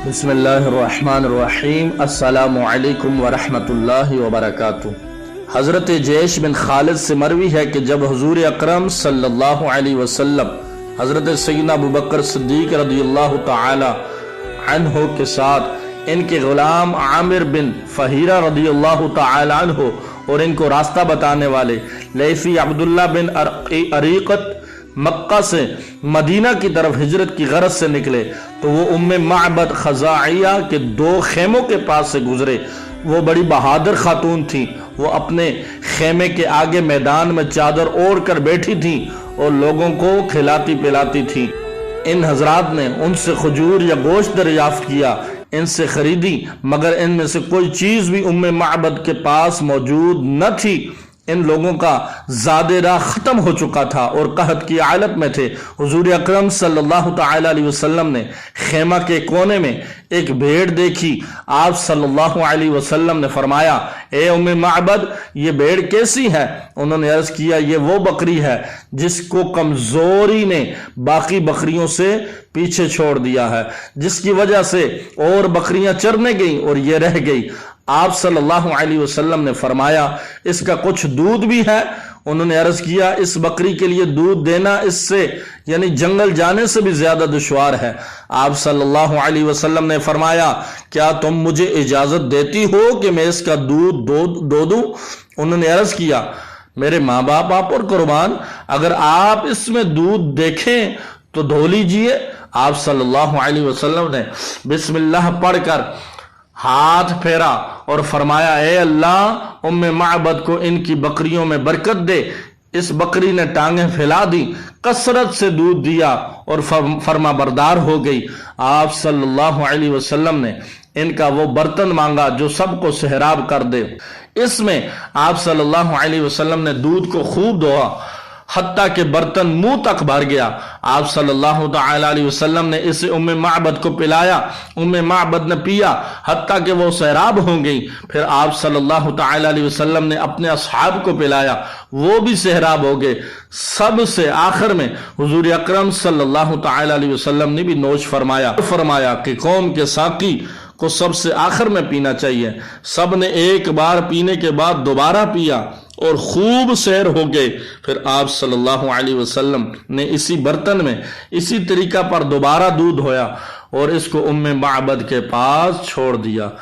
بسم اللہ الرحمن الرحیم۔ السلام علیکم ورحمۃ اللہ وبرکاتہ۔ حضرت جیش بن خالد سے مروی ہے کہ جب حضور اکرم صلی اللہ علیہ وسلم حضرت سیدنا ابو بکر صدیق رضی اللہ تعالی عنہ کے ساتھ ان کے غلام عامر بن فہیرہ رضی اللہ تعالی عنہ اور ان کو راستہ بتانے والے لیثی عبداللہ بن عریقت مکہ سے مدینہ کی طرف ہجرت کی غرض سے نکلے تو وہ ام معبد خزاعیہ کے 2 خیموں کے پاس سے گزرے۔ وہ بڑی بہادر خاتون تھیں۔ وہ اپنے خیمے کے آگے میدان میں چادر اوڑھ کر بیٹھی تھیں اور لوگوں کو کھلاتی پلاتی تھیں۔ ان حضرات نے ان سے کھجور یا گوشت دریافت کیا، ان سے خریدی، مگر ان میں سے کوئی چیز بھی ام معبد کے پاس موجود نہ تھی۔ ان لوگوں کا زاد راہ ختم ہو چکا تھا اور قحط کی حالت میں تھے۔ حضور اکرم صلی اللہ تعالی علیہ وسلم نے خیمہ کے کونے میں ایک بھیڑ دیکھی۔ آپ صلی اللہ علیہ وسلم نے فرمایا، اے ام معبد، یہ بھیڑ کیسی ہے؟ انہوں نے عرض کیا، یہ وہ بکری ہے جس کو کمزوری نے باقی بکریوں سے پیچھے چھوڑ دیا ہے، جس کی وجہ سے اور بکریاں چرنے گئیں اور یہ رہ گئی۔ آپ صلی اللہ علیہ وسلم نے فرمایا، اس کا کچھ دودھ بھی ہے؟ انہوں نے عرض کیا، اس بکری کے لیے دودھ دینا اس سے یعنی جنگل جانے سے بھی زیادہ دشوار ہے۔ آپ صلی اللہ علیہ وسلم نے فرمایا، کیا تم مجھے اجازت دیتی ہو کہ میں اس کا دودھ دو دوں؟ انہوں نے عرض کیا، میرے ماں باپ آپ پر قربان، اگر آپ اس میں دودھ دیکھیں تو دھو لیجئے۔ آپ صلی اللہ علیہ وسلم نے بسم اللہ پڑھ کر ہاتھ پھیرا اور فرمایا، اے اللہ، ام معبد کو ان کی بکریوں میں برکت دے۔ اس بکری نے ٹانگیں پھیلا دی، کثرت سے دودھ دیا اور فرما بردار ہو گئی۔ آپ صلی اللہ علیہ وسلم نے ان کا وہ برتن مانگا جو سب کو سحراب کر دے۔ اس میں آپ صلی اللہ علیہ وسلم نے دودھ کو خوب دھویا حتیٰ کہ برتن منہ تک بھر گیا۔ آپ صلی اللہ تعالی علیہ وسلم نے اسے ام معبد کو پلایا۔ ام معبد نے پیا حتیٰ کہ وہ سیراب ہو گئی۔ پھر آپ صلی اللہ تعالی علیہ وسلم نے اپنے اصحاب کو پلایا، وہ بھی سیراب ہو گئے۔ سب سے آخر میں حضور اکرم صلی اللہ تعالی علیہ وسلم نے بھی نوش فرمایا کہ قوم کے ساقی کو سب سے آخر میں پینا چاہیے۔ سب نے ایک بار پینے کے بعد دوبارہ پیا اور خوب سیر ہو گئے۔ پھر آپ صلی اللہ علیہ وسلم نے اسی برتن میں اسی طریقہ پر دوبارہ دودھ ہویا اور اس کو ام معبد کے پاس چھوڑ دیا۔